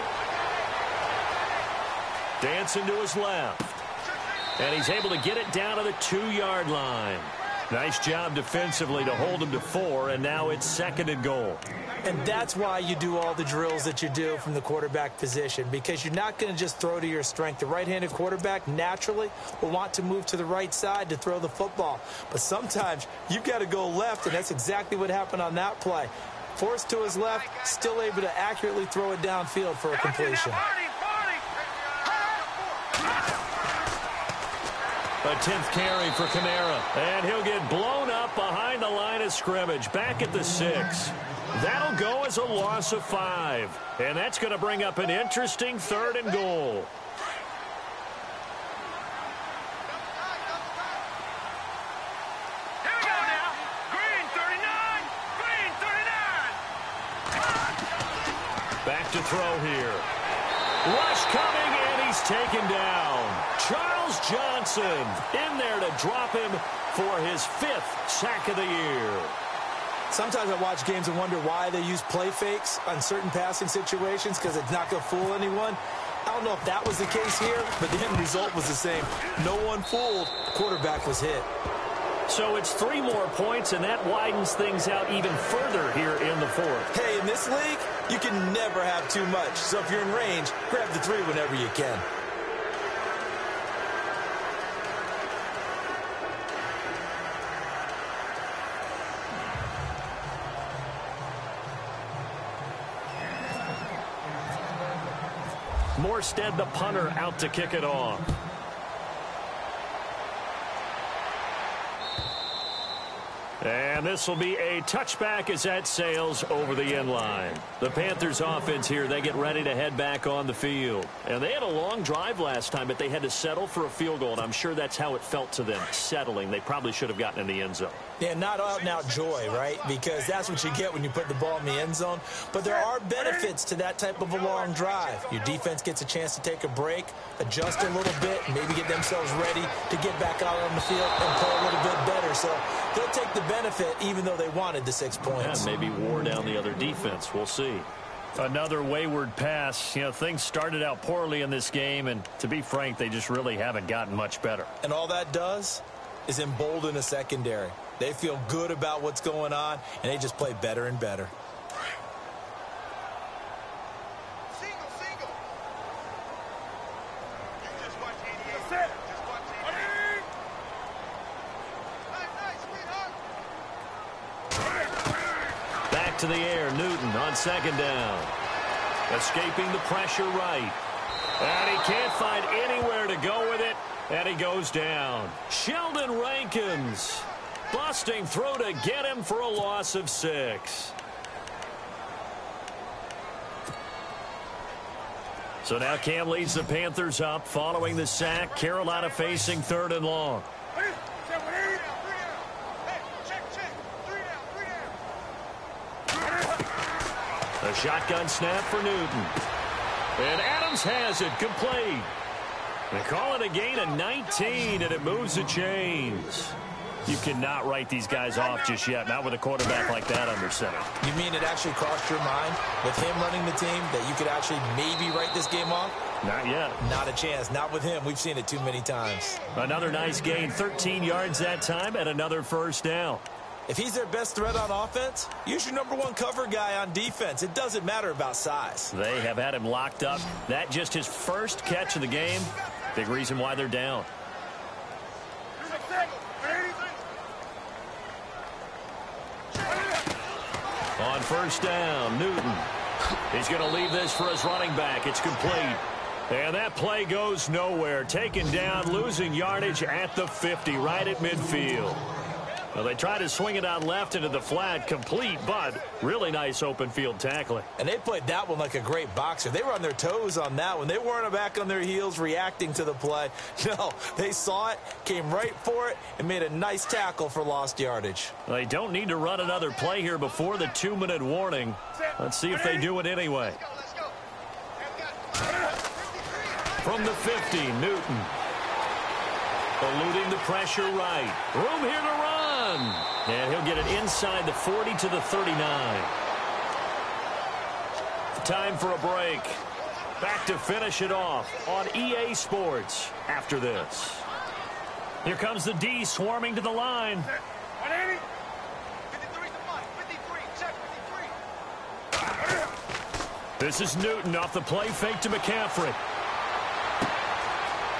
Speaker 2: Dancing to his left. And he's able to get it down to the 2-yard line. Nice job defensively to hold him to 4, and now it's 2nd and goal.
Speaker 3: And that's why you do all the drills that you do from the quarterback position, because you're not going to just throw to your strength. The right-handed quarterback naturally will want to move to the right side to throw the football. But sometimes you've got to go left, and that's exactly what happened on that play. Forced to his left, still able to accurately throw it downfield for a completion.
Speaker 2: A 10th carry for Kamara. And he'll get blown up behind the line of scrimmage. Back at the 6. That'll go as a loss of 5. And that's going to bring up an interesting 3rd and goal.
Speaker 4: Here we go now. Green 39. Green 39.
Speaker 2: Back to throw here. Rush coming, and he's taken down. Charles Johnson in there to drop him for his 5th sack of the year.
Speaker 3: Sometimes I watch games and wonder why they use play fakes on certain passing situations, because it's not going to fool anyone. I don't know if that was the case here, but the end result was the same. No one fooled. The quarterback was hit.
Speaker 2: So it's 3 more points, and that widens things out even further here in the 4th.
Speaker 3: Hey, in this league, you can never have too much. So if you're in range, grab the 3 whenever you can.
Speaker 2: Morstead, the punter, out to kick it off. And this will be a touchback as that sails over the end line. The Panthers offense here, they get ready to head back on the field. And they had a long drive last time, but they had to settle for a field goal, and I'm sure that's how it felt to them, settling. They probably should have gotten in the end zone.
Speaker 3: Yeah, not out-and-out joy, right? Because that's what you get when you put the ball in the end zone. But there are benefits to that type of a long drive. Your defense gets a chance to take a break, adjust a little bit, maybe get themselves ready to get back out on the field and play a little bit better. So they'll take the benefit even though they wanted the 6 points.
Speaker 2: Yeah, maybe wore down the other defense. We'll see. Another wayward pass. You know, things started out poorly in this game, and to be frank, they just really haven't gotten much better.
Speaker 3: And all that does is embolden a secondary. They feel good about what's going on, and they just play better and better.
Speaker 4: Single. Just watch 88. Just watch 88. Nice,
Speaker 2: Back to the air, Newton on 2nd down. Escaping the pressure right. And he can't find anywhere to go with it, and he goes down. Sheldon Rankins busting through to get him for a loss of 6. So now Cam leads the Panthers up following the sack. Carolina facing 3rd and long. A shotgun snap for Newton. And Adams has it complete. They call it a gain of 19, and it moves the chains. You cannot write these guys off just yet, not with a quarterback like that under center.
Speaker 3: You mean it actually crossed your mind with him running the team that you could actually maybe write this game off?
Speaker 2: Not yet.
Speaker 3: Not a chance. Not with him. We've seen it too many times.
Speaker 2: Another nice gain, 13 yards that time, and another first down.
Speaker 3: If he's their best threat on offense, use your #1 cover guy on defense. It doesn't matter about size.
Speaker 2: They have had him locked up. That just his first catch of the game. Big reason why they're down. On first down, Newton. He's going to leave this for his running back. It's complete. And that play goes nowhere. Taken down, losing yardage at the 50, right at midfield. Well, they try to swing it out left into the flat, complete, but really nice open field tackling.
Speaker 3: And they played that one like a great boxer. They were on their toes on that one. They weren't back on their heels reacting to the play. No, they saw it, came right for it, and made a nice tackle for lost yardage.
Speaker 2: They don't need to run another play here before the 2-minute warning. Let's see if they do it anyway. From the 50, Newton. Eluding the pressure right. Room here to run. And he'll get it inside the 40 to the 39. Time for a break. Back to finish it off on EA Sports after this. Here comes the D swarming to the line.
Speaker 4: 180. 53 to 53. Check 53.
Speaker 2: This is Newton off the play fake to McCaffrey.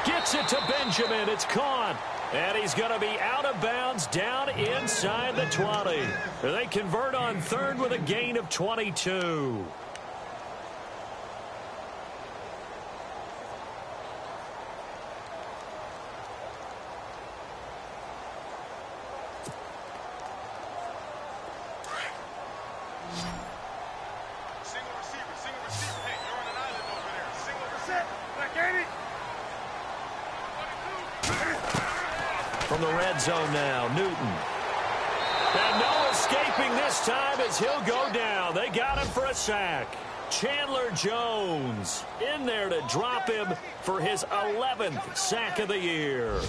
Speaker 2: Gets it to Benjamin. It's caught. And he's going to be out of bounds down inside the 20. They convert on third with a gain of 22. From the red zone now, Newton. And no escaping this time as he'll go down. They got him for a sack. Chandler Jones in there to drop him for his 11th sack of the year.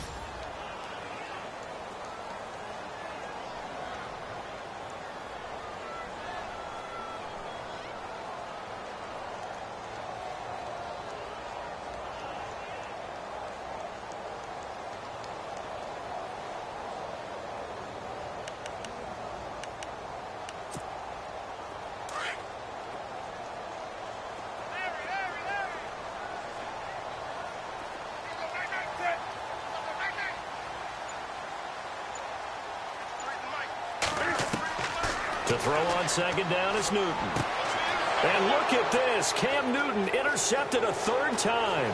Speaker 2: To throw on second down is Newton. And look at this. Cam Newton intercepted a third time.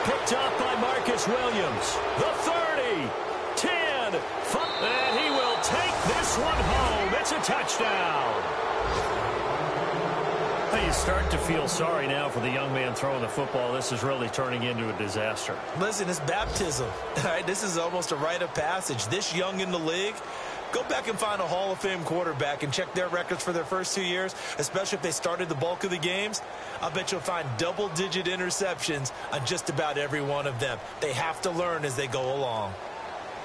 Speaker 2: Picked off by Marcus Williams. The 30, 10, 5, and he will take this one home. It's a touchdown. You start to feel sorry now for the young man throwing the football. This is really turning into a disaster.
Speaker 3: Listen, it's baptism. All right, this is almost a rite of passage. This young in the league, go back and find a Hall of Fame quarterback and check their records for their first 2 years, especially if they started the bulk of the games. I bet you'll find double-digit interceptions on just about every one of them. They have to learn as they go along.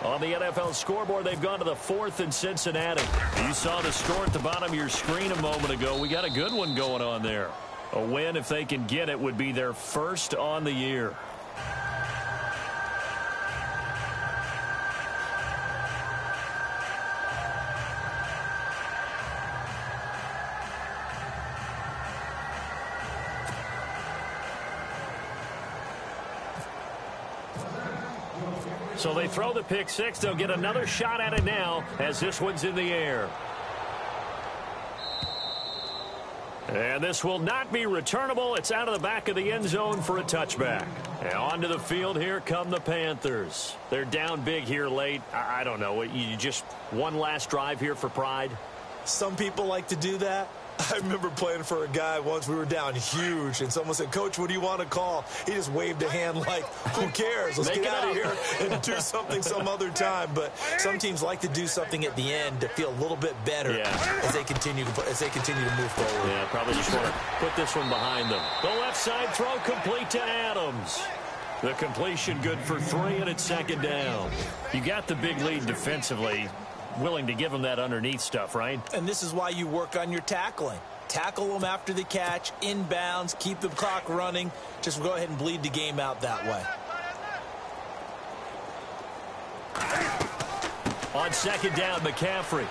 Speaker 2: On the NFL scoreboard, they've gone to the 4th in Cincinnati. You saw the score at the bottom of your screen a moment ago. We got a good one going on there. A win, if they can get it, would be their first on the year. So they throw the pick six. They'll get another shot at it now as this one's in the air. And this will not be returnable. It's out of the back of the end zone for a touchback. And onto the field here come the Panthers. They're down big here late. I don't know. You just one last drive here for pride?
Speaker 3: Some people like to do that. I remember playing for a guy once. We were down huge, and someone said, "Coach, what do you want to call?" He just waved a hand like, "Who cares? Let's get out of here and do something some other time." But some teams like to do something at the end to feel a little bit better as they continue to move forward.
Speaker 2: Yeah, probably just want to put this one behind them. The left side throw complete to Adams. The completion good for 3, and it's second down. You got the big lead defensively. Willing to give them that underneath stuff, right?
Speaker 3: And this is why you work on your tackling. Tackle them after the catch, inbounds, keep the clock running. Just go ahead and bleed the game out that way.
Speaker 2: On second down, McCaffrey.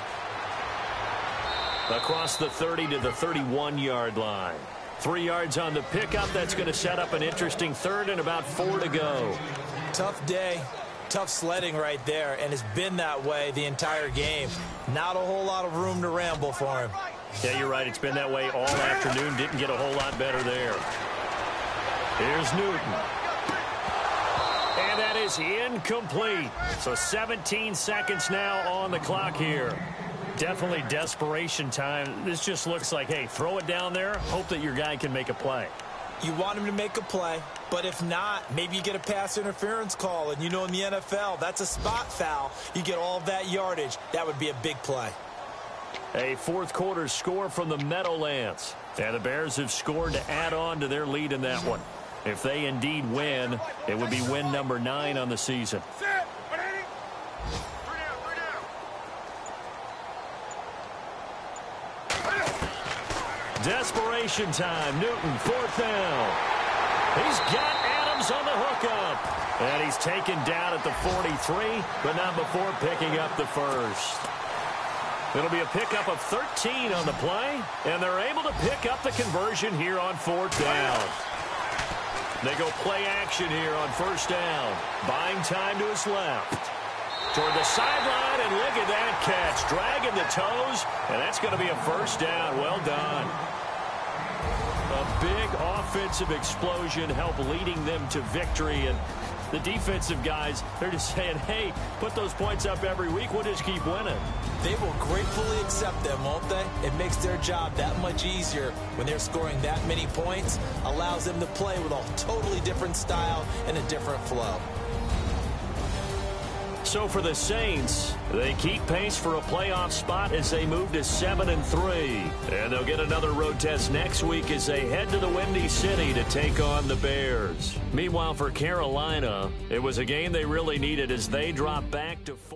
Speaker 2: Across the 30 to the 31-yard line. 3 yards on the pickup. That's going to set up an interesting third and about 4 to go.
Speaker 3: Tough day. Tough sledding right there, and it's been that way the entire game. Not a whole lot of room to ramble for him.
Speaker 2: Yeah, you're right. It's been that way all afternoon. Didn't get a whole lot better there. Here's Newton. And that is incomplete. So 17 seconds now on the clock here. Definitely desperation time. This just looks like, hey, throw it down there. Hope that your guy can make a play.
Speaker 3: You want him to make a play, but if not, maybe you get a pass interference call. And you know in the NFL, that's a spot foul. You get all of that yardage. That would be a big play.
Speaker 2: A fourth quarter score from the Meadowlands. And the Bears have scored to add on to their lead in that one. If they indeed win, it would be win number 9 on the season.
Speaker 4: Sit. 180. Three down.
Speaker 2: Desperation time. Newton, 4th down. He's got Adams on the hookup. And he's taken down at the 43, but not before picking up the first. It'll be a pickup of 13 on the play, and they're able to pick up the conversion here on 4th down. They go play action here on 1st down. Buying time to his left. Toward the sideline, and look at that catch. Dragging the toes, and that's going to be a 1st down. Well done. A big offensive explosion helped leading them to victory, and the defensive guys, they're just saying, hey, put those points up every week. We'll just keep winning.
Speaker 3: They will gratefully accept them, won't they? It makes their job that much easier when they're scoring that many points. Allows them to play with a totally different style and a different flow.
Speaker 2: So for the Saints, they keep pace for a playoff spot as they move to 7-3. And they'll get another road test next week as they head to the Windy City to take on the Bears. Meanwhile, for Carolina, it was a game they really needed as they drop back to 4.